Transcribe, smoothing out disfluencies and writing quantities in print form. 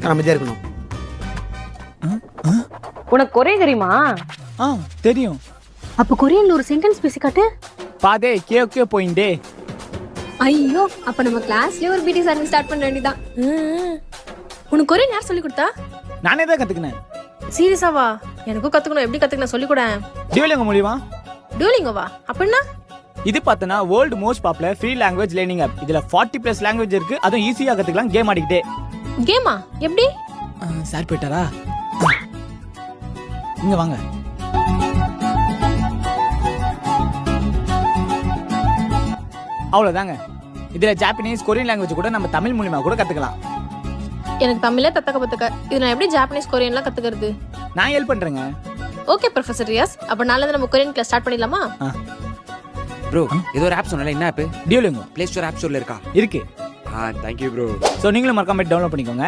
அமைதியா இருக்கணும். உனக்கு கொரியன் தெரியுமா? தெரியும். அப்ப கொரியன்ல ஒரு சென்டென்ஸ் பேசி காட்டு. பாதே கே போயிண்டே. ஐயோ, அப்ப நம்ம கிளாஸ்லயே ஒரு பிடி சார் ஸ்டார்ட் பண்ண வேண்டியதான். உனக்கு கொரியன் யார் சொல்லி கொடுத்தா? நானே தான் கத்துக்கினேன். சீரியஸாவா? எனக்கும் கத்துக்கணும். எப்படி கத்துக்கணும் சொல்லி கூட. டியூலிங்கோ மூலியமா. டியூலிங்கோவா? அப்படின்னா இது பார்த்தனா world most popular free language learning app. இதுல 40+ லாங்குவேஜ் இருக்கு. அதுவும் ஈஸியா கத்துக்கலாம் கேம் ஆடிக்கிட்டே. கேமா? எப்படி? சார் போயிட்டாரா? இங்க வாங்க. அவ்வளவுதாங்க. இதுல ஜாப்பனீஸ் கொரியன் லாங்குவேஜ் கூட நம்ம தமிழ் மூலியமா கூட கத்துக்கலாம். எனக்கு தமிழே தத்தக்க பத்தக்க. இது நான் எப்படி ஜாப்பனீஸ் கொரியன்லாம் கத்துக்கிறது? நான் ஹெல்ப் பண்றேங்க. Okay professor Riyaz. அப்ப நாளைல நம்ம கொரியன் கிளாஸ் ஸ்டார்ட் பண்ணிடலாமா? ப்ரோ ஏதோ ஒரு ஆப் சொன்னல, என்ன app? Duolingo. Play store app ஸ்டோர்ல இருக்கா? இருக்கு. Thank you bro. சோ நீங்களும் மறக்காம டவுன்லோட் பண்ணிக்கோங்க.